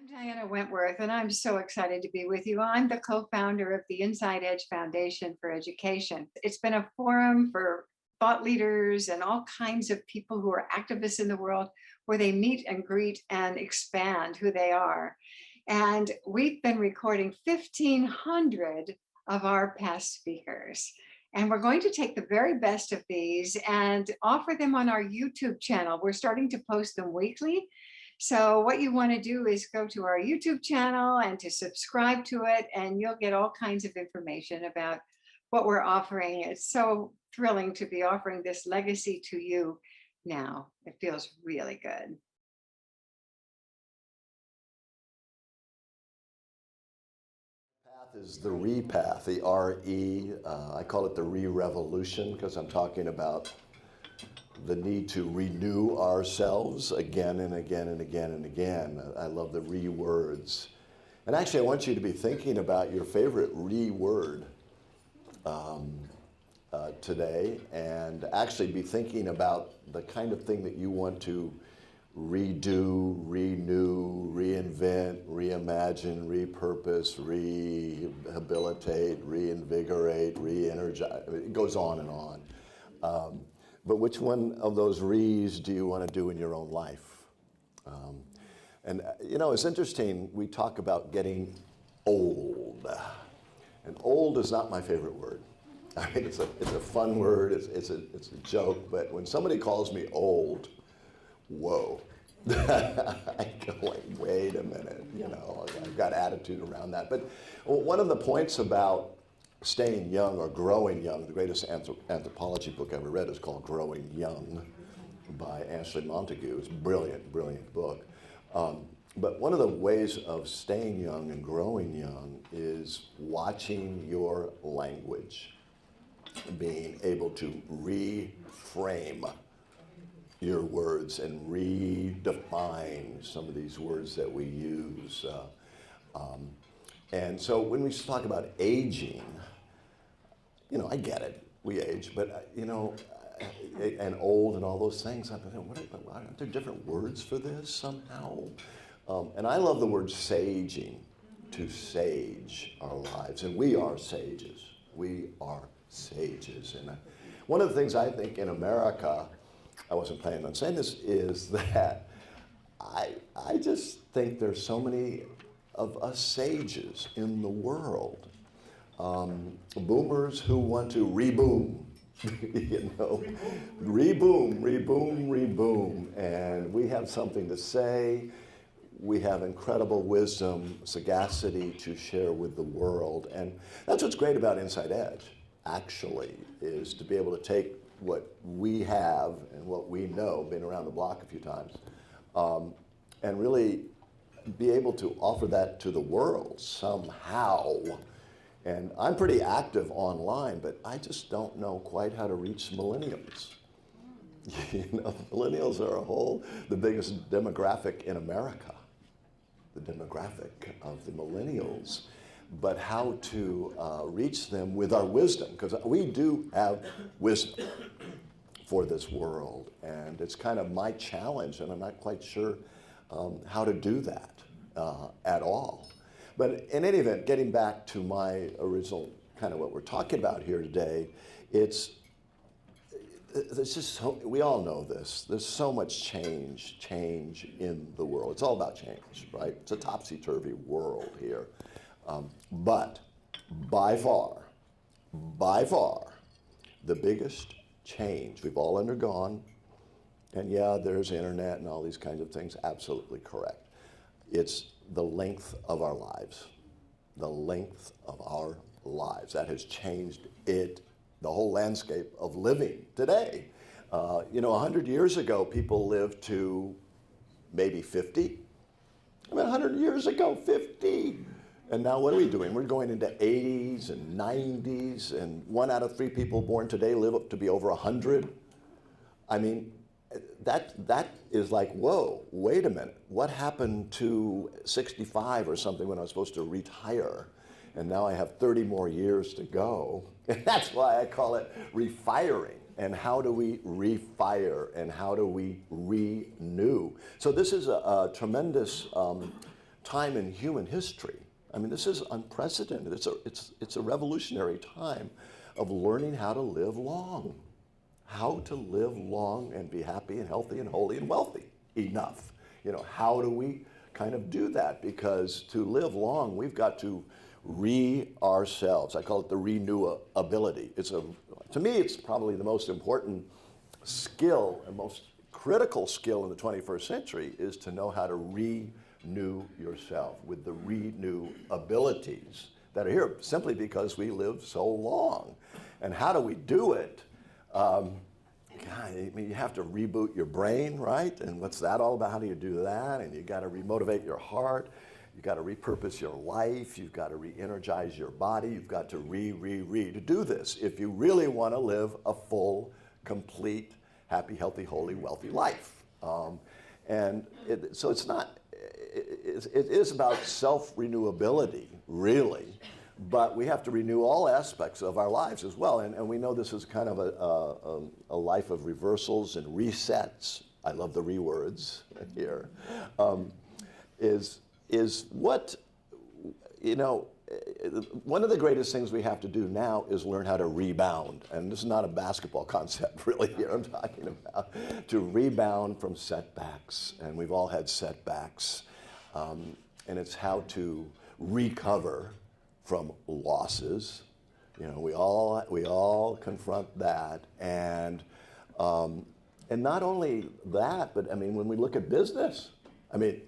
I'm Diana Wentworth, and I'm so excited to be with you. I'm the co-founder of the Inside Edge Foundation for Education. It's been a forum for thought leaders and all kinds of people who are activists in the world where they meet and greet and expand who they are. And we've been recording 1,500 of our past speakers. And we're going to take the very best of these and offer them on our YouTube channel. We're starting to post them weekly. So what you want to do is go to our YouTube channel and to subscribe to it, and you'll get all kinds of information about what we're offering. It's so thrilling to be offering this legacy to you now. It feels really good. Path is the re-path, the R-E. I call it the re-revolution because I'm talking about the need to renew ourselves again and again and again and again. I love the re-words. And actually, I want you to be thinking about your favorite re-word today, and actually be thinking about the kind of thing that you want to redo, renew, reinvent, reimagine, repurpose, rehabilitate, reinvigorate, re-energize. It goes on and on. But which one of those re's do you want to do in your own life? And you know, it's interesting, we talk about getting old. And old is not my favorite word. I mean, it's a fun word, it's a joke, but when somebody calls me old, whoa. I go like, wait a minute, you know, I've got attitude around that. But one of the points about staying young or growing young, the greatest anthropology book I ever read is called Growing Young by Ashley Montagu. It's a brilliant, brilliant book. But one of the ways of staying young and growing young is watching your language, being able to reframe your words and redefine some of these words that we use. And so when we talk about aging, you know, I get it, we age, but you know, and old and all those things, aren't there different words for this somehow? And I love the word saging, to sage our lives, and we are sages. We are sages. And one of the things I think in America, I wasn't planning on saying this, is that I just think there's so many of us sages in the world. Boomers who want to reboom, you know, reboom, reboom, reboom. And we have something to say. We have incredible wisdom, sagacity to share with the world. And that's what's great about Inside Edge, actually, is to be able to take what we have and what we know, been around the block a few times, and really be able to offer that to the world somehow. And I'm pretty active online, but I just don't know quite how to reach millennials. You know, millennials are the biggest demographic in America, the demographic of the millennials, but how to reach them with our wisdom, because we do have wisdom for this world. And it's kind of my challenge, and I'm not quite sure how to do that at all. But in any event, getting back to my original kind of what we're talking about here today, there's just so, we all know this, there's so much change in the world. It's all about change, right? It's a topsy-turvy world here. But by far, the biggest change we've all undergone, and yeah, there's internet and all these kinds of things, absolutely correct. It's the length of our lives. The length of our lives. That has changed the whole landscape of living today. You know, 100 years ago, people lived to maybe 50. I mean, 100 years ago, 50. And now what are we doing? We're going into 80s and 90s, and 1 out of 3 people born today live up to be over 100. I mean, that is like, whoa, wait a minute. What happened to 65 or something when I was supposed to retire? And now I have 30 more years to go. And that's why I call it refiring. And how do we refire? And how do we renew? So this is a tremendous time in human history. I mean, this is unprecedented. It's a revolutionary time of learning how to live long. How to live long and be happy and healthy and holy and wealthy enough. You know, how do we kind of do that? Because to live long, we've got to ourselves. I call it the renewability. To me, it's probably the most important skill and most critical skill in the 21st century is to know how to renew yourself with the renew abilities that are here simply because we live so long. And how do we do it? God, I mean, you have to reboot your brain, right? And what's that all about? How do you do that? And you got to remotivate your heart. You've got to repurpose your life. You've got to re-energize your body. You've got to to do this if you really want to live a full, complete, happy, healthy, holy, wealthy life. So it's not, it is about self-renewability, really, but we have to renew all aspects of our lives as well. And we know this is kind of a life of reversals and resets. I love the words here. Is what, you know, one of the greatest things we have to do now is learn how to rebound. And this is not a basketball concept, really, here I'm talking about. To rebound from setbacks. And we've all had setbacks. And it's how to recover from losses. You know, we all confront that. And not only that, but I mean, when we look at business, I mean,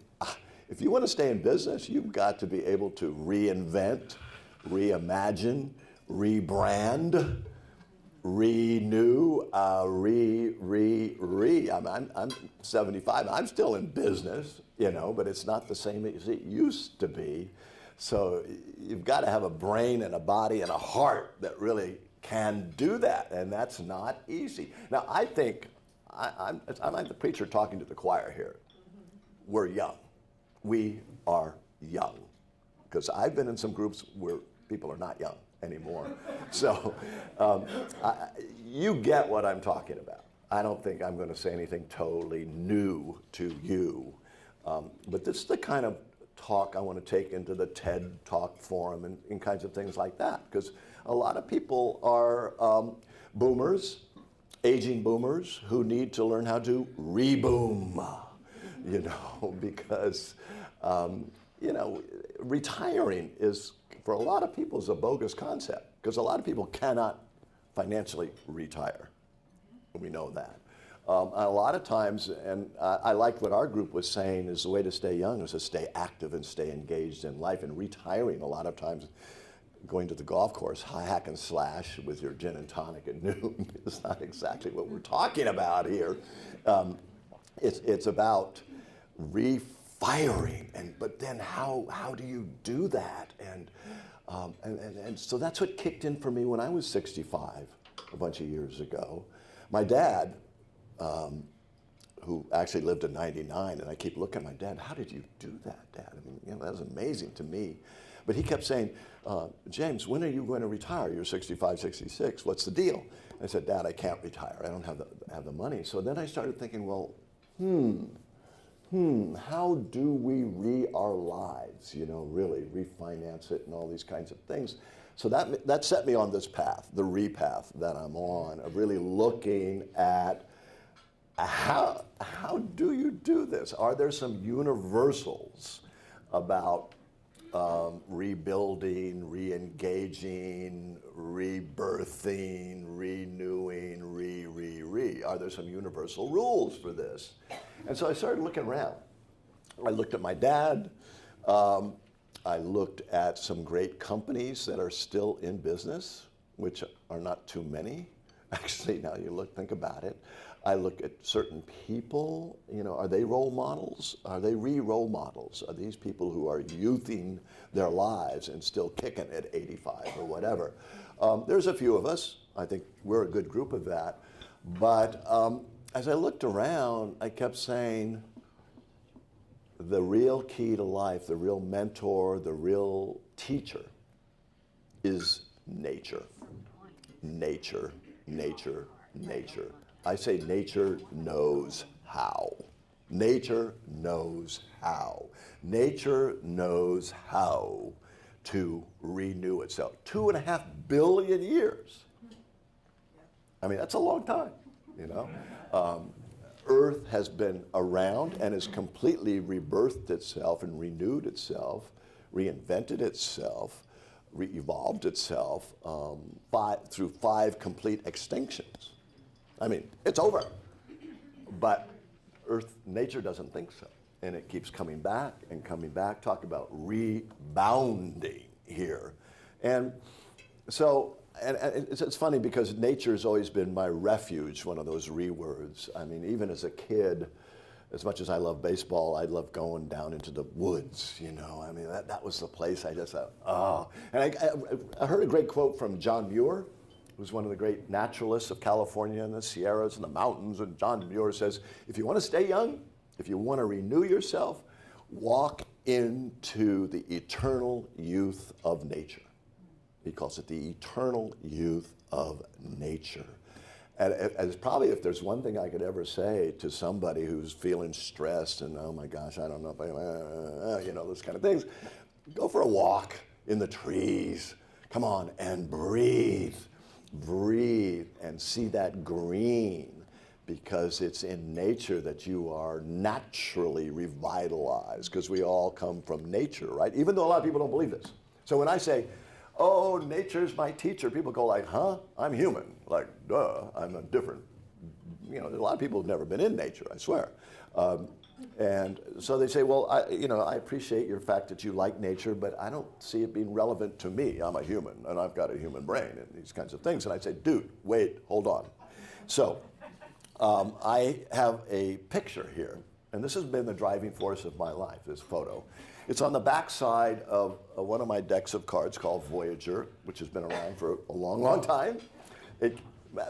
if you want to stay in business, you've got to be able to reinvent, reimagine, rebrand, renew, I'm 75. I'm still in business, you know, but it's not the same as it used to be. So you've got to have a brain and a body and a heart that really can do that, and that's not easy. Now, I think I'm like the preacher talking to the choir here. We're young. We are young, because I've been in some groups where people are not young anymore. So you get what I'm talking about. I don't think I'm going to say anything totally new to you, but this is the kind of talk I want to take into the TED Talk forum and kinds of things like that, because a lot of people are boomers, aging boomers, who need to learn how to reboom. You know, because, you know, retiring is, for a lot of people, is a bogus concept, because a lot of people cannot financially retire. We know that. A lot of times, and I liked what our group was saying, is the way to stay young is to stay active and stay engaged in life. And retiring, a lot of times, going to the golf course, hack and slash with your gin and tonic at noon is not exactly what we're talking about here. It's about refiring, but then how do you do that? And so that's what kicked in for me when I was 65 a bunch of years ago. My dad, who actually lived to 99, and I keep looking at my dad, how did you do that, Dad? I mean, you know, that was amazing to me. But he kept saying, James, when are you going to retire? You're 65, 66, what's the deal? I said, Dad, I can't retire. I don't have the money. So then I started thinking, well, how do we our lives, you know, really refinance it and all these kinds of things? So that set me on this path, the path that I'm on, of really looking at how do you do this? Are there some universals about rebuilding, re-engaging, rebirthing, renewing, Are there some universal rules for this? And so I started looking around. I looked at my dad. I looked at some great companies that are still in business, which are not too many. Actually, now you think about it. I look at certain people, you know, are they role models? Are they role models? Are these people who are youthing their lives and still kicking at 85 or whatever? There's a few of us. I think we're a good group of that. But as I looked around, I kept saying, the real key to life, the real mentor, the real teacher is nature. Nature, nature, nature. I say nature knows how. Nature knows how. Nature knows how to renew itself. 2.5 billion years. I mean, that's a long time, you know. Earth has been around and has completely rebirthed itself and renewed itself, reinvented itself, re-evolved itself through 5 complete extinctions. I mean, it's over. But nature doesn't think so. And it keeps coming back and coming back. Talk about rebounding here. And so, and it's funny because nature's always been my refuge, one of those words. I mean, even as a kid, as much as I love baseball, I love going down into the woods, you know. I mean, that was the place I just thought, oh. And I heard a great quote from John Muir, who's one of the great naturalists of California and the Sierras and the mountains. And John Muir says, if you want to stay young, if you want to renew yourself, walk into the eternal youth of nature. He calls it the eternal youth of nature. And as probably if there's one thing I could ever say to somebody who's feeling stressed and, oh my gosh, I don't know if I, you know, those kind of things, go for a walk in the trees. Come on, and breathe. Breathe and see that green, because it's in nature that you are naturally revitalized, because we all come from nature, right? Even though a lot of people don't believe this. So when I say, oh, nature's my teacher, people go like, huh? I'm human. Like, duh, I'm a different, you know, a lot of people have never been in nature, I swear. And so they say, well, I appreciate your fact that you like nature, but I don't see it being relevant to me. I'm a human, and I've got a human brain, and these kinds of things. And I say, dude, wait, hold on. So I have a picture here, and this has been the driving force of my life, this photo. It's on the back side of one of my decks of cards called Voyager, which has been around for a long, long time.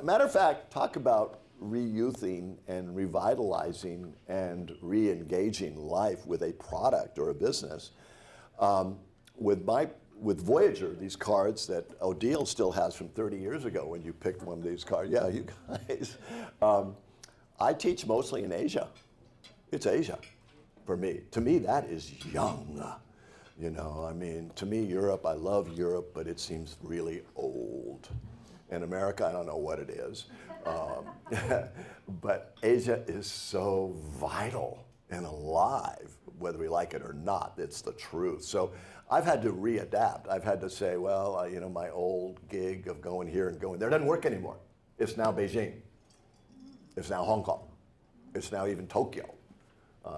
Matter of fact, talk about re-youthing and revitalizing and re-engaging life with a product or a business. With Voyager, these cards that Odile still has from 30 years ago when you picked one of these cards. Yeah, you guys. I teach mostly in Asia. It's Asia for me. To me, that is young. You know, I mean, to me, Europe, I love Europe, but it seems really old. In America, I don't know what it is. But Asia is so vital and alive, whether we like it or not. It's the truth. So I've had to readapt. I've had to say, well, you know, my old gig of going here and going there doesn't work anymore. It's now Beijing. It's now Hong Kong. It's now even Tokyo.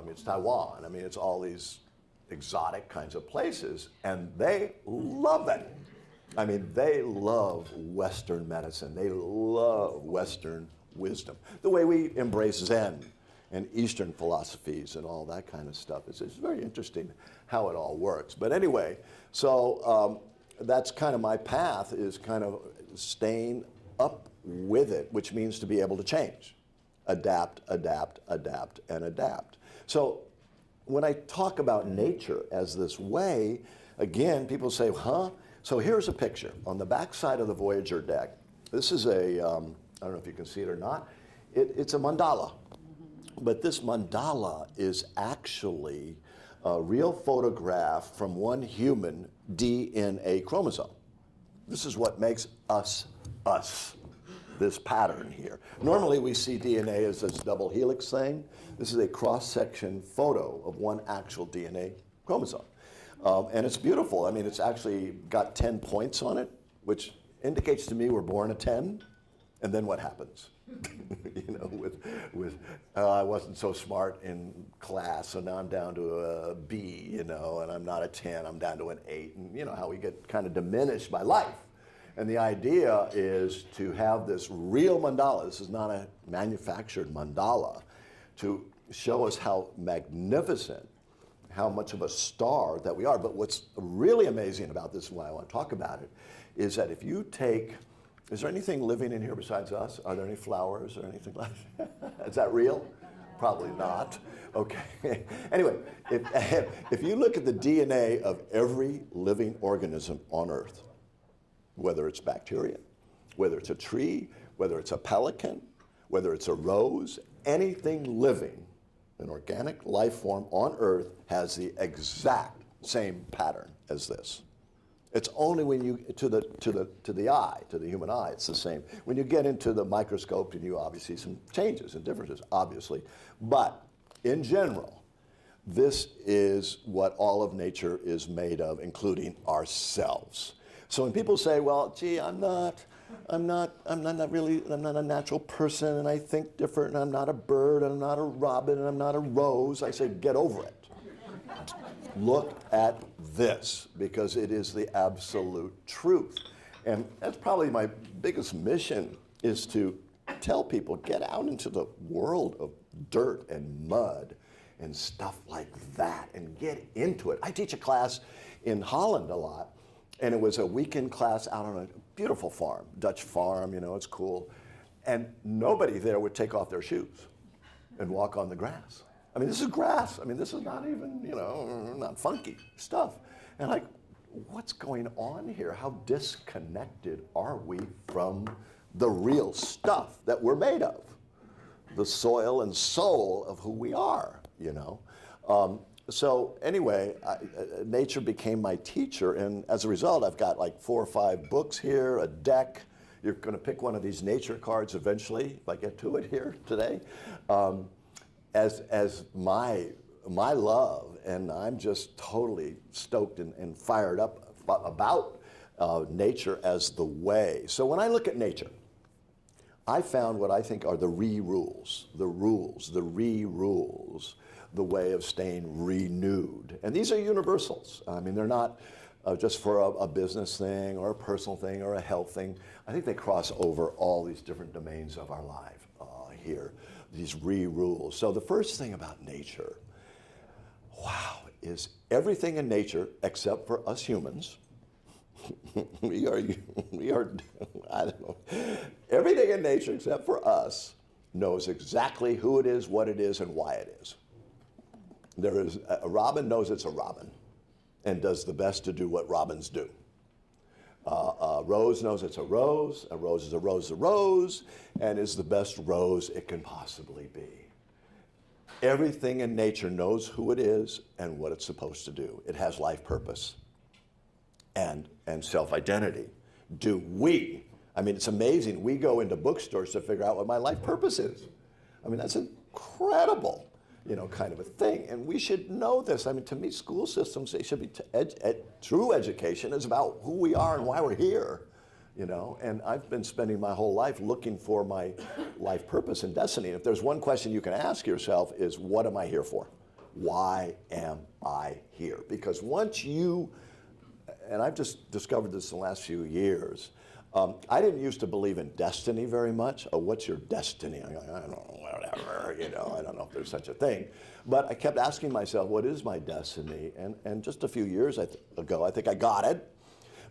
It's Taiwan. I mean, it's all these exotic kinds of places, and they love it. I mean, they love Western medicine. They love Western wisdom. The way we embrace Zen and Eastern philosophies and all that kind of stuff. It's very interesting how it all works. But anyway, so that's kind of my path, is kind of staying up with it, which means to be able to change. Adapt, adapt, adapt, and adapt. So when I talk about nature as this way, again, people say, huh? So here's a picture on the back side of the Voyager deck. This is a, I don't know if you can see it or not, it's a mandala. But this mandala is actually a real photograph from one human DNA chromosome. This is what makes us, this pattern here. Normally we see DNA as this double helix thing. This is a cross-section photo of one actual DNA chromosome. And it's beautiful. I mean, it's actually got 10 points on it, which indicates to me we're born a 10, and then what happens? You know, I wasn't so smart in class, so now I'm down to a B, you know, and I'm not a 10, I'm down to an 8, and you know how we get kind of diminished by life. And the idea is to have this real mandala, this is not a manufactured mandala, to show us how magnificent, how much of a star that we are. But what's really amazing about this, and why I want to talk about it, is that if you take, is there anything living in here besides us? Are there any flowers or anything like that? Is that real? Probably not. Okay. Anyway, if you look at the DNA of every living organism on Earth, whether it's bacteria, whether it's a tree, whether it's a pelican, whether it's a rose, anything living an organic life form on Earth has the exact same pattern as this. It's only when you, to the eye, to the human eye, it's the same. When you get into the microscope, and you obviously see some changes and differences, obviously. But in general, this is what all of nature is made of, including ourselves. So when people say, well, gee, I'm not a natural person, and I think different, and I'm not a bird, and I'm not a robin, and I'm not a rose, I say, get over it. Look at this, because it is the absolute truth. And that's probably my biggest mission, is to tell people, get out into the world of dirt and mud and stuff like that, and get into it. I teach a class in Holland a lot, and it was a weekend class out on a beautiful farm, Dutch farm, you know, it's cool. And nobody there would take off their shoes and walk on the grass. I mean, this is grass. I mean, this is not even, you know, not funky stuff. And like, what's going on here? How disconnected are we from the real stuff that we're made of? The soil and soul of who we are, you know? So anyway, nature became my teacher, and as a result, I've got like 4 or 5 books here, a deck. You're gonna pick one of these nature cards eventually, if I get to it here today. As my love, and I'm just totally stoked and fired up about nature as the way. So when I look at nature, I found what I think are the re-rules, the re-rules, the way of staying renewed. And these are universals. I mean, they're not just for a business thing or a personal thing or a health thing. I think they cross over all these different domains of our life here, these re-rules. So the first thing about nature, wow, is everything in nature except for us humans. we are, I don't know. Everything in nature except for us knows exactly who it is, what it is, and why it is. There is, a robin knows it's a robin and does the best to do what robins do. A rose knows it's a rose is a rose, and is the best rose it can possibly be. Everything in nature knows who it is and what it's supposed to do. It has life purpose and self-identity. Do we? I mean, it's amazing. We go into bookstores to figure out what my life purpose is. I mean, that's incredible, you know, kind of a thing. And we should know this. I mean, to me, school systems, they should be, true education is about who we are and why we're here, you know. And I've been spending my whole life looking for my life purpose and destiny. And if there's one question you can ask yourself is, what am I here for? Why am I here? Because once you, and I've just discovered this in the last few years, I didn't used to believe in destiny very much. Oh, what's your destiny? I don't know, whatever, you know, I don't know if there's such a thing. But I kept asking myself, what is my destiny? And just a few years ago, I think I got it.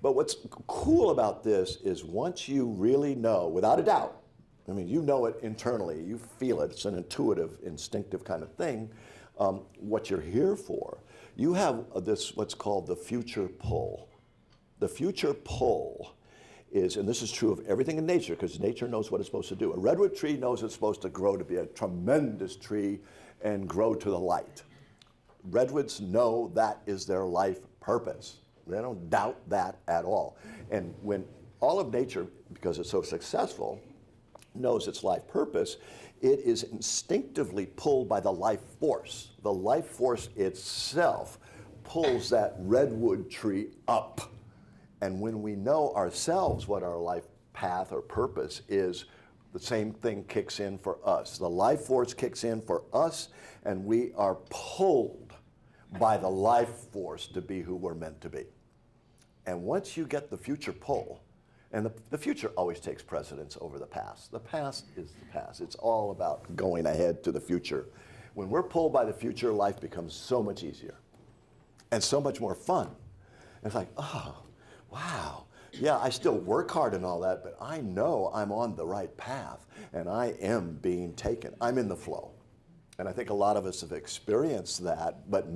But what's cool about this is once you really know, without a doubt, I mean, you know it internally, you feel it, it's an intuitive, instinctive kind of thing, what you're here for, you have this, what's called the future pull. The future pull is, and this is true of everything in nature, because nature knows what it's supposed to do. A redwood tree knows it's supposed to grow to be a tremendous tree and grow to the light. Redwoods know that is their life purpose. They don't doubt that at all. And when all of nature, because it's so successful, knows its life purpose, it is instinctively pulled by the life force. The life force itself pulls that redwood tree up. And when we know ourselves what our life path or purpose is, the same thing kicks in for us. The life force kicks in for us, and we are pulled by the life force to be who we're meant to be. And once you get the future pull, and the future always takes precedence over the past. The past is the past. It's all about going ahead to the future. When we're pulled by the future, life becomes so much easier and so much more fun. And it's like, oh, wow, yeah, I still work hard and all that, but I know I'm on the right path and I am being taken. I'm in the flow. And I think a lot of us have experienced that, but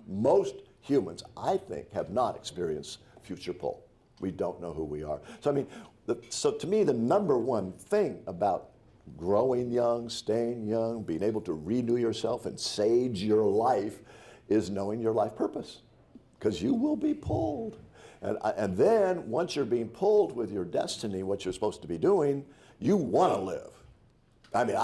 most humans, I think, have not experienced future pull. We don't know who we are. So I mean, so to me, the number one thing about growing young, staying young, being able to renew yourself and sage your life is knowing your life purpose, because you will be pulled. And then once you're being pulled with your destiny, what you're supposed to be doing, you want to live. I mean,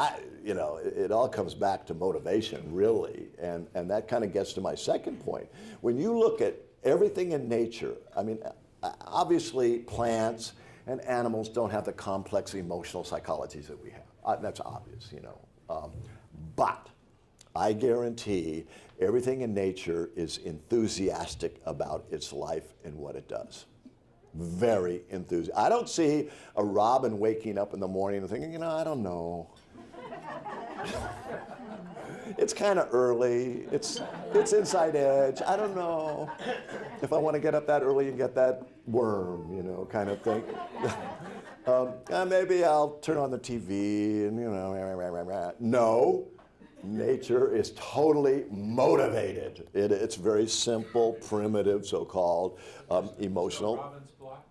it all comes back to motivation, really. And that kind of gets to my second point. When you look at everything in nature, I mean, obviously plants and animals don't have the complex emotional psychologies that we have. That's obvious, but I guarantee everything in nature is enthusiastic about its life and what it does. Very enthusiastic. I don't see a robin waking up in the morning and thinking, I don't know. It's kind of early. It's inside edge. I don't know if I want to get up that early and get that worm, kind of thing. Maybe I'll turn on the TV and, No. Nature is totally motivated. It's very simple, primitive, so-called emotional. Robin's block.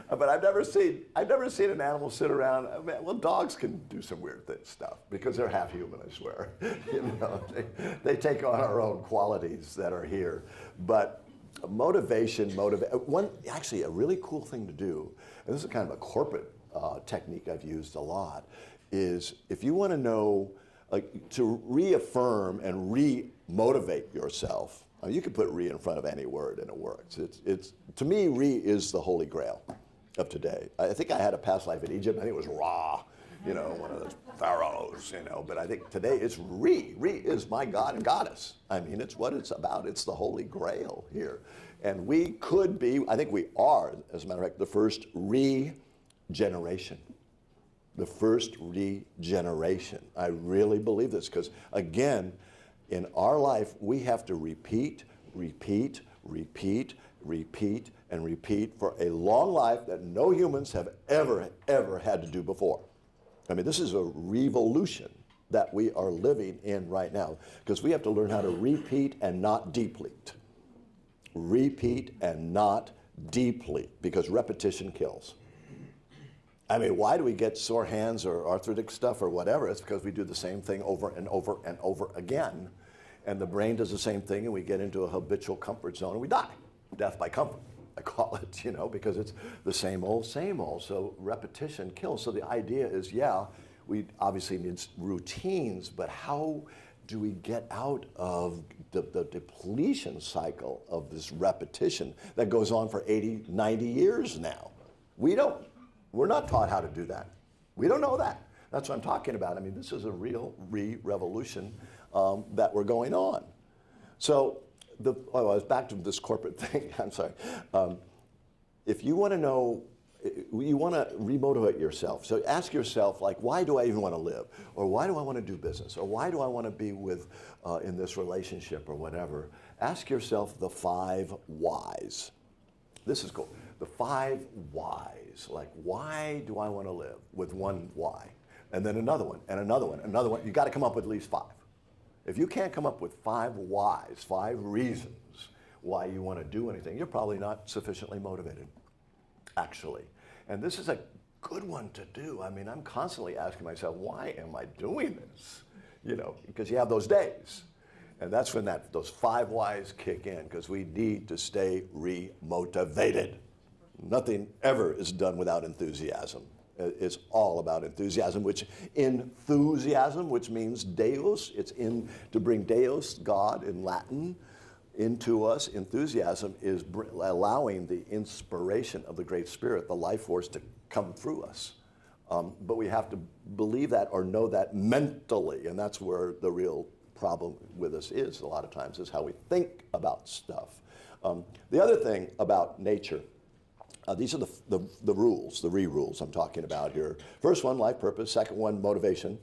But I've never seen an animal sit around. Well, dogs can do some weird stuff because they're half human, I swear. They take on our own qualities that are here. But actually a really cool thing to do, and this is kind of a corporate technique I've used a lot, is if you want to know, to reaffirm and re-motivate yourself, you can put re in front of any word and it works. It's to me, re is the holy grail of today. I think I had a past life in Egypt. I think it was Ra, one of the pharaohs, but I think today it's Re. Re is my God and goddess. I mean, it's what it's about. It's the holy grail here. And we could be, I think we are, as a matter of fact, the first regeneration. The first regeneration. I really believe this because, again, in our life, we have to repeat, repeat, repeat, repeat, and repeat for a long life that no humans have ever had to do before. I mean, this is a revolution that we are living in right now because we have to learn how to repeat and not deplete. Repeat and not deplete, because repetition kills. I mean, why do we get sore hands or arthritic stuff or whatever? It's because we do the same thing over and over and over again. And the brain does the same thing, and we get into a habitual comfort zone, and we die. Death by comfort, I call it, because it's the same old, same old. So repetition kills. So the idea is, we obviously need routines, but how do we get out of the depletion cycle of this repetition that goes on for 80, 90 years now? We're not taught how to do that. We don't know that. That's what I'm talking about. I mean, this is a real revolution that we're going on. So, I was back to this corporate thing. I'm sorry. If you want to know, you want to remotivate yourself. So ask yourself, why do I even want to live? Or why do I want to do business? Or why do I want to be in this relationship or whatever? Ask yourself the 5 whys. This is cool. The 5 whys. Why do I want to live? With one why. And then another one, and another one, another one. You got to come up with at least 5. If you can't come up with 5 whys, 5 reasons why you want to do anything, you're probably not sufficiently motivated, actually. And this is a good one to do. I mean, I'm constantly asking myself, why am I doing this? Because you have those days. And that's when those 5 whys kick in, because we need to stay re-motivated. Nothing ever is done without enthusiasm. It's all about enthusiasm, which means Deus. It's to bring Deus, God in Latin, into us. Enthusiasm is allowing the inspiration of the Great Spirit, the life force, to come through us. But we have to believe that or know that mentally, and that's where the real problem with us is a lot of times, is how we think about stuff. The other thing about nature, these are the rules, the rules I'm talking about here. First one, life purpose. Second one, motivation.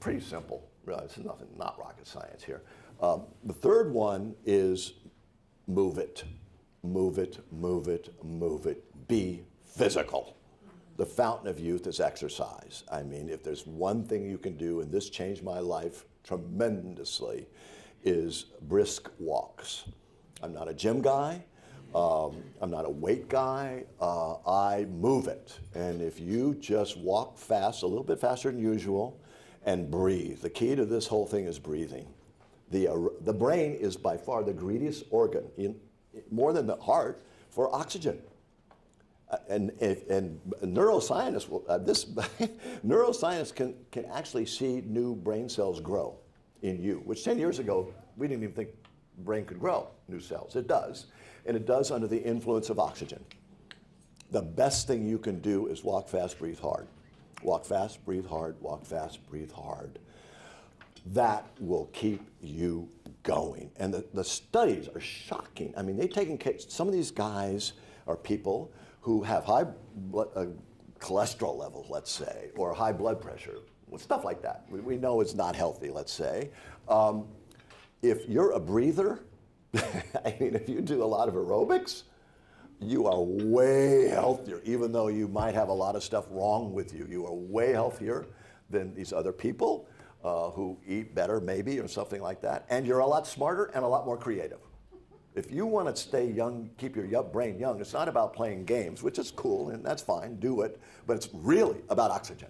Pretty simple. Really, this is nothing, not rocket science here. The third one is move it. Move it, move it, move it. Be physical. The fountain of youth is exercise. I mean, if there's one thing you can do, and this changed my life tremendously, is brisk walks. I'm not a gym guy. I'm not a weight guy. I move it. And if you just walk fast, a little bit faster than usual, and breathe. The key to this whole thing is breathing. The brain is by far the greediest organ, more than the heart, for oxygen. And neuroscientists, neuroscientists can actually see new brain cells grow in you, which 10 years ago, we didn't even think the brain could grow new cells. It does, and it does under the influence of oxygen. The best thing you can do is walk fast, breathe hard. Walk fast, breathe hard, walk fast, breathe hard. That will keep you going. And the studies are shocking. I mean, they've taken some of these guys are people who have high cholesterol levels, let's say, or high blood pressure, stuff like that. We know it's not healthy, let's say. If you're a breather, I mean, if you do a lot of aerobics, you are way healthier, even though you might have a lot of stuff wrong with you. You are way healthier than these other people who eat better, maybe, or something like that. And you're a lot smarter and a lot more creative. If you want to stay young, keep your brain young, it's not about playing games, which is cool, and that's fine, do it, but it's really about oxygen.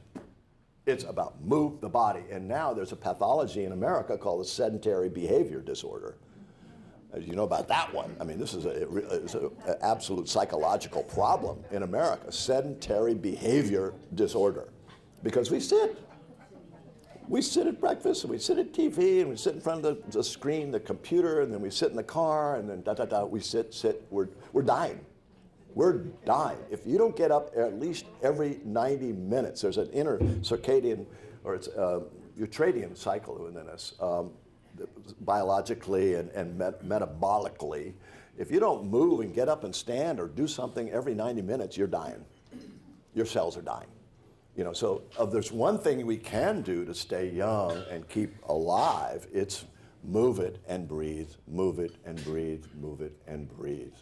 It's about move the body. And now there's a pathology in America called the sedentary behavior disorder. You know about that one. I mean, this is an absolute psychological problem in America, sedentary behavior disorder. Because we sit at breakfast, and we sit at TV, and we sit in front of the screen, the computer, and then we sit in the car, and then we sit, we're dying. We're dying. If you don't get up at least every 90 minutes, there's an inner circadian, or it's ultradian cycle within us, biologically and metabolically. If you don't move and get up and stand or do something every 90 minutes, you're dying. Your cells are dying. You know, so if there's one thing we can do to stay young and keep alive, it's move it and breathe, move it and breathe, move it and breathe.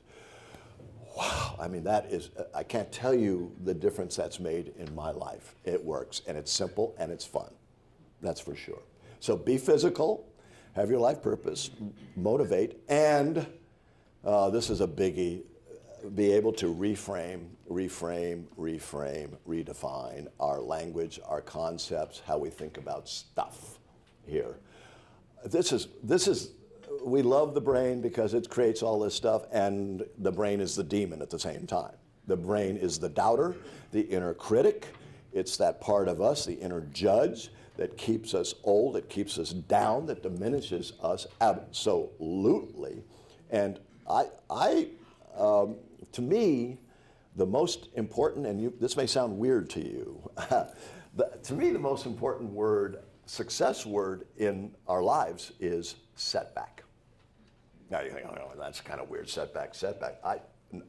Wow, I mean, that is, I can't tell you the difference that's made in my life. It works, and it's simple, and it's fun. That's for sure. So be physical, have your life purpose, motivate, and this is a biggie, be able to reframe, redefine our language, our concepts, how we think about stuff here. This is, we love the brain because it creates all this stuff, and the brain is the demon at the same time. The brain is the doubter, the inner critic. It's that part of us, the inner judge, that keeps us old, that keeps us down, that diminishes us absolutely. And to me, the most important, and this may sound weird to you, to me the most important word, success word in our lives is setback. Now you think, oh no, that's kind of weird, setback.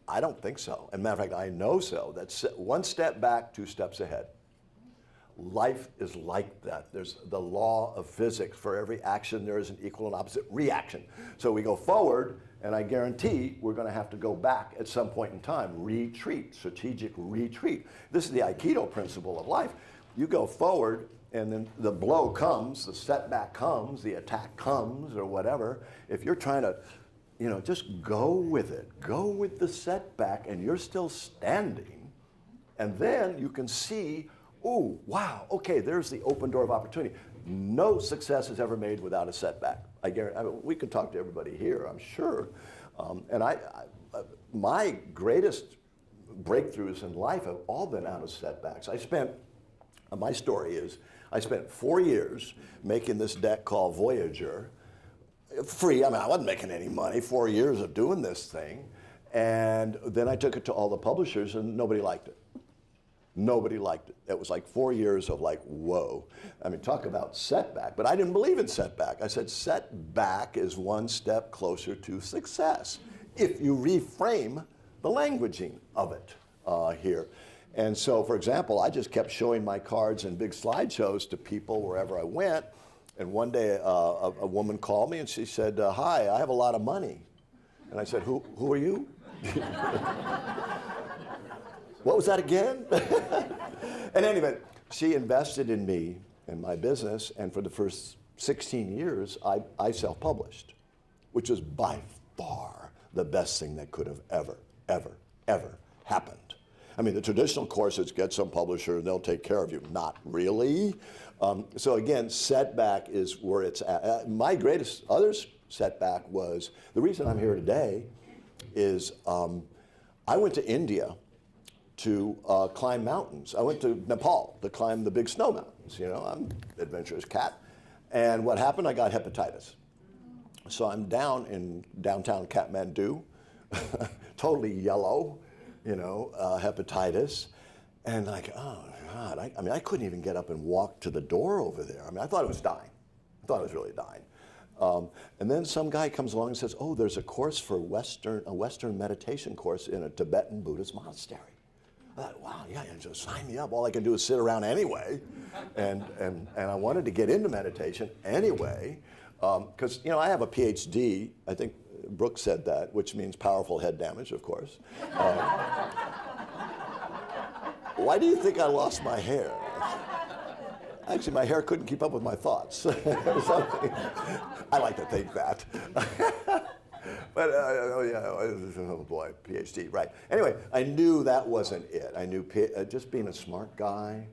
I don't think so. As a matter of fact, I know so. That's one step back, two steps ahead. Life is like that. There's the law of physics. For every action, there is an equal and opposite reaction. So we go forward, and I guarantee we're going to have to go back at some point in time. Retreat, strategic retreat. This is the Aikido principle of life. You go forward, and then the blow comes, the setback comes, the attack comes, or whatever. If you're trying to, you know, just go with it. Go with the setback, and you're still standing. And then you can see, oh, wow, okay, there's the open door of opportunity. No success is ever made without a setback. I mean, we can talk to everybody here, I'm sure. My greatest breakthroughs in life have all been out of setbacks. My story is, I spent 4 years making this deck called Voyager, free. I mean, I wasn't making any money, 4 years of doing this thing. And then I took it to all the publishers, and nobody liked it. Nobody liked it. It was like 4 years of like, whoa. I mean, talk about setback. But I didn't believe in setback. I said, setback is one step closer to success if you reframe the languaging of it here. And so, for example, I just kept showing my cards in big slideshows to people wherever I went. And one day, a woman called me and she said, hi, I have a lot of money. And I said, who are you? What was that again? And anyway, she invested in me and my business, and for the first 16 years, I self-published, which was by far the best thing that could have ever happened. I mean, the traditional course is get some publisher and they'll take care of you. Not really. So again, setback is where it's at. My greatest other setback was, the reason I'm here today is I went to India to climb mountains. I went to Nepal to climb the big snow mountains. You know, I'm an adventurous cat. And what happened? I got hepatitis. So I'm down in downtown Kathmandu, totally yellow, you know, hepatitis. And like, oh God, I mean, I couldn't even get up and walk to the door over there. I mean, I thought I was dying. I thought I was really dying. And then some guy comes along and says, oh, there's a course for a Western meditation course in a Tibetan Buddhist monastery. I thought, wow, yeah, just sign me up. All I can do is sit around anyway. And I wanted to get into meditation anyway, because, you know, I have a PhD. I think Brooke said that, which means powerful head damage, of course. Why do you think I lost my hair? Actually, my hair couldn't keep up with my thoughts. I like to think that. But, oh boy, PhD, right. Anyway, I knew that wasn't it. I knew just being a smart guy,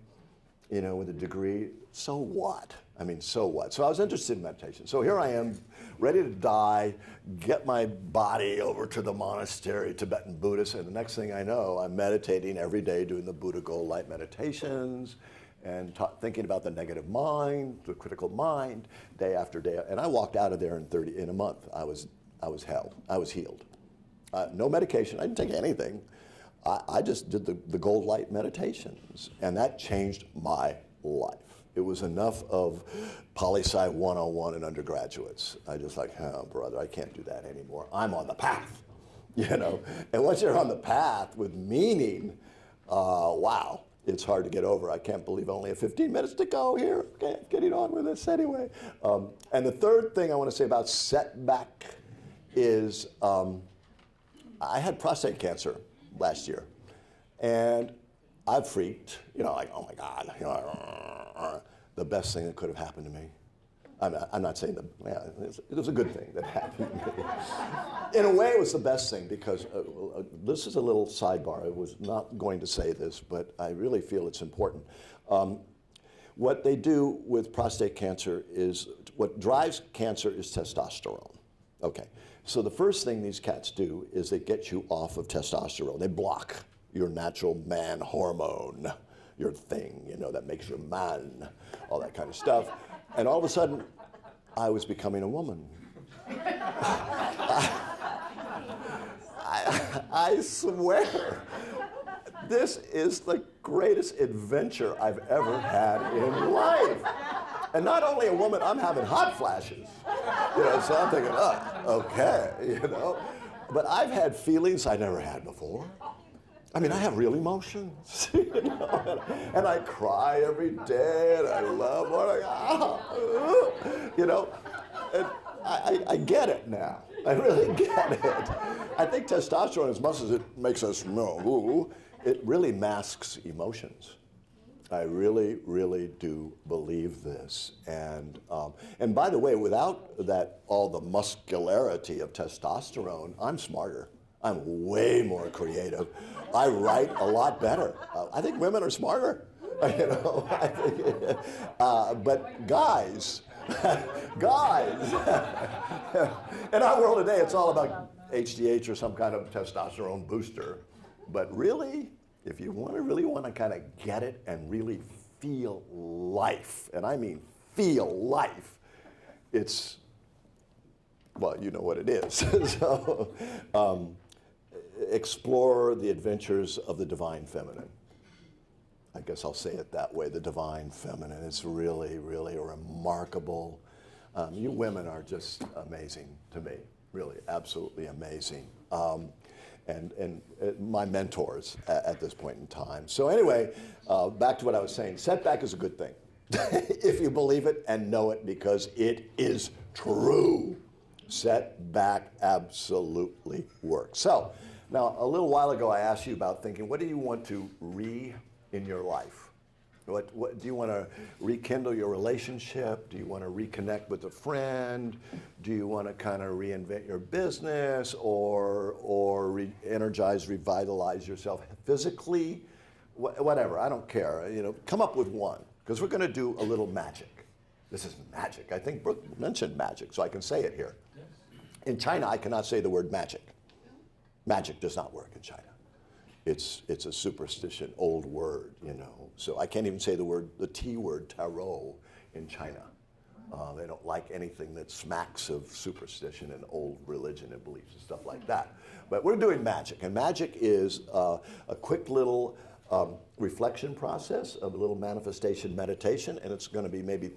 you know, with a degree, so what? I mean, so what? So I was interested in meditation. So here I am, ready to die, get my body over to the monastery, Tibetan Buddhist, and the next thing I know, I'm meditating every day, doing the Buddha Gold Light meditations, and thinking about the negative mind, the critical mind, day after day. And I walked out of there in a month. I was healed. No medication, I didn't take anything. I just did the Gold Light meditations, and that changed my life. It was enough of poli-sci 101 in undergraduates. I just like, oh, brother, I can't do that anymore. I'm on the path, you know? And once you're on the path with meaning, wow, it's hard to get over. I can't believe only 15 minutes to go here. Okay, getting on with this anyway. And the third thing I want to say about setback is I had prostate cancer last year. And I've freaked, you know, like, oh my God, you know, the best thing that could have happened to me. I'm not saying that, yeah, it was a good thing that happened to me. In a way, it was the best thing because this is a little sidebar. I was not going to say this, but I really feel it's important. What they do with prostate cancer is, what drives cancer is testosterone. Okay, so the first thing these cats do is they get you off of testosterone. They block your natural man hormone, your thing, you know, that makes you a man, all that kind of stuff. And all of a sudden, I was becoming a woman. I swear, this is the greatest adventure I've ever had in life. And not only a woman, I'm having hot flashes. You know, so I'm thinking, oh, okay, you know. But I've had feelings I never had before. I mean, I have real emotions, you know, and I cry every day, and I love what you know, and I get it now. I really get it. I think testosterone, as much as it makes us know, it really masks emotions. I really, really do believe this. And by the way, without all the muscularity of testosterone, I'm smarter. I'm way more creative. I write a lot better. I think women are smarter, you know. I think, but guys, in our world today, it's all about HGH or some kind of testosterone booster. But really, if you really want to kind of get it and really feel life, and I mean feel life, it's, well, you know what it is. So, explore the adventures of the divine feminine. I guess I'll say it that way, the divine feminine. It's really, really remarkable. You women are just amazing to me, really, absolutely amazing. And my mentors at this point in time. So anyway, back to what I was saying. Setback is a good thing, if you believe it and know it, because it is true. Setback absolutely works. So, now, a little while ago, I asked you about thinking, what do you want to in your life? What do you want to rekindle your relationship? Do you want to reconnect with a friend? Do you want to kind of reinvent your business or energize, revitalize yourself physically? Whatever, I don't care. You know, come up with one, because we're going to do a little magic. This is magic. I think Brooke mentioned magic, so I can say it here. In China, I cannot say the word magic. Magic does not work in China. It's a superstition, old word, you know. So I can't even say the T word, tarot, in China. They don't like anything that smacks of superstition and old religion and beliefs and stuff like that. But we're doing magic, and magic is a quick little reflection process, a little manifestation meditation, and it's going to be maybe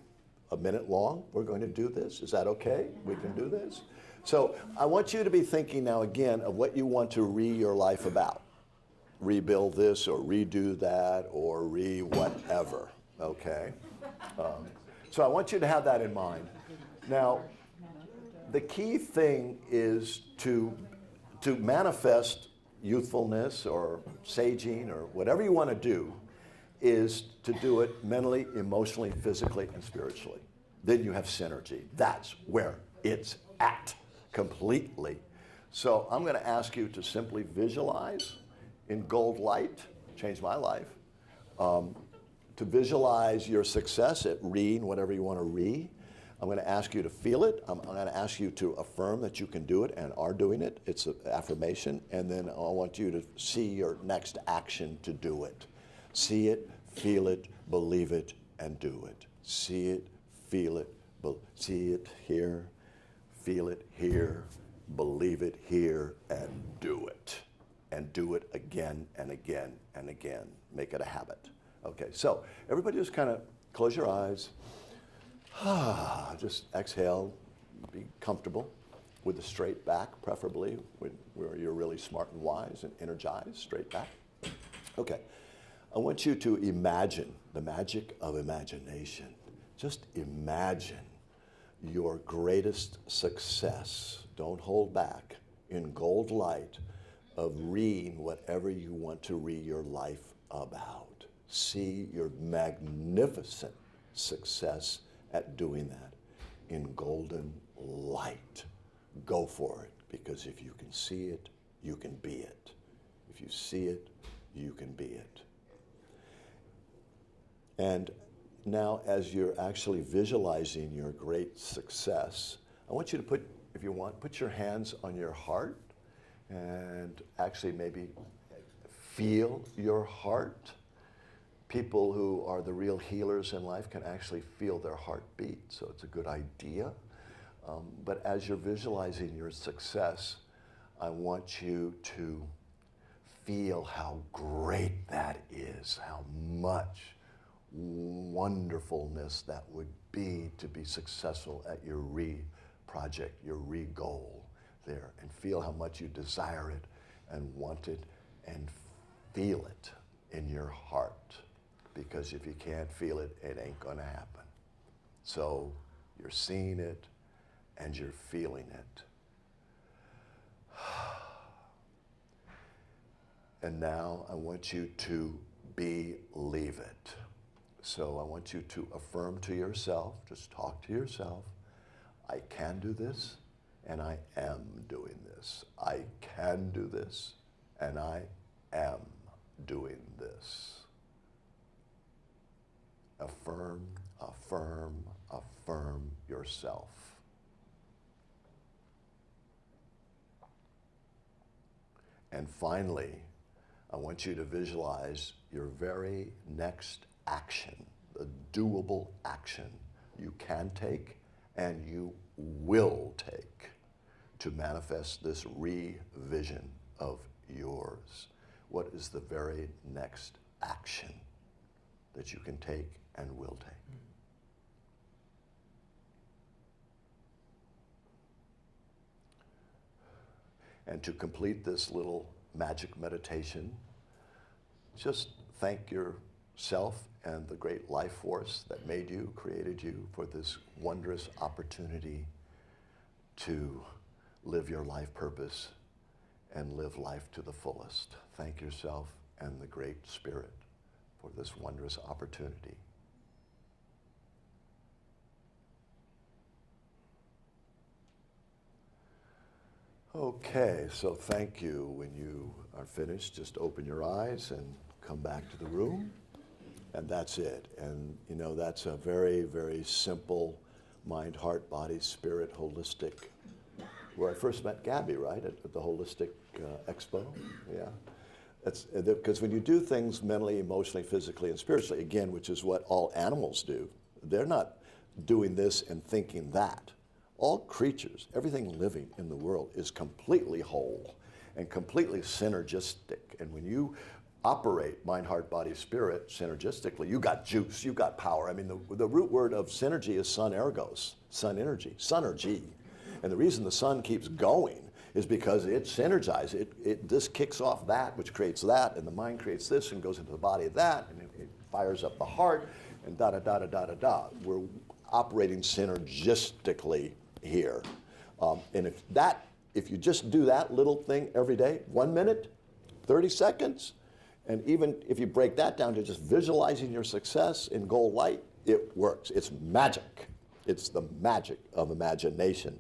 a minute long. We're going to do this. Is that okay? We can do this? So I want you to be thinking now again of what you want to your life about. Rebuild this or redo that or whatever, okay? So I want you to have that in mind. Now, the key thing is to manifest youthfulness or saging or whatever you want to do, is to do it mentally, emotionally, physically, and spiritually. Then you have synergy. That's where it's at completely. So I'm going to ask you to simply visualize in gold light, changed my life, to visualize your success at reading whatever you want to read. I'm going to ask you to feel it. I'm going to ask you to affirm that you can do it and are doing it. It's an affirmation. And then I want you to see your next action to do it. See it, feel it, believe it, and do it. See it, feel it, see it here, feel it here, believe it here, and do it. And do it again and again and again. Make it a habit. Okay, so everybody just kind of close your eyes. Just exhale, be comfortable with a straight back, preferably where you're really smart and wise and energized, straight back. Okay, I want you to imagine the magic of imagination. Just imagine your greatest success. Don't hold back, in gold light, of reading whatever you want to read your life about. See your magnificent success at doing that in golden light. Go for it, because if you can see it, you can be it. If you see it, you can be it. And now, as you're actually visualizing your great success, I want you to put, if you want, put your hands on your heart and actually maybe feel your heart. People who are the real healers in life can actually feel their heart beat, so it's a good idea. But as you're visualizing your success, I want you to feel how great that is, how much wonderfulness that would be to be successful at your project, your goal there, and feel how much you desire it and want it and feel it in your heart. Because if you can't feel it, it ain't gonna happen. So you're seeing it and you're feeling it. And now I want you to believe it. So I want you to affirm to yourself, just talk to yourself, I can do this and I am doing this. I can do this and I am doing this. Affirm, affirm, affirm yourself. And finally, I want you to visualize your very next action, the doable action you can take and you will take to manifest this revision of yours. What is the very next action that you can take and will take? And to complete this little magic meditation, just thank yourself and the great life force that made you, created you, for this wondrous opportunity to live your life purpose and live life to the fullest. Thank yourself and the Great Spirit for this wondrous opportunity. Okay, so thank you. When you are finished, just open your eyes and come back to the room, and that's it. And you know, that's a very, very simple mind, heart, body, spirit, holistic, where I first met Gabby, right, at the Holistic Expo. Yeah. Because when you do things mentally, emotionally, physically, and spiritually, again, which is what all animals do, they're not doing this and thinking that. All creatures, everything living in the world is completely whole and completely synergistic. And when you operate mind, heart, body, spirit synergistically, you got juice, you got power. I mean, the root word of synergy is sun ergos, sun energy, sunergy. And the reason the sun keeps going is because it synergizes. This kicks off that, which creates that, and the mind creates this and goes into the body of that, and it fires up the heart, and da-da-da-da-da-da-da. We're operating synergistically here. And if you just do that little thing every day, 1 minute, 30 seconds, and even if you break that down to just visualizing your success in gold light, it works. It's magic. It's the magic of imagination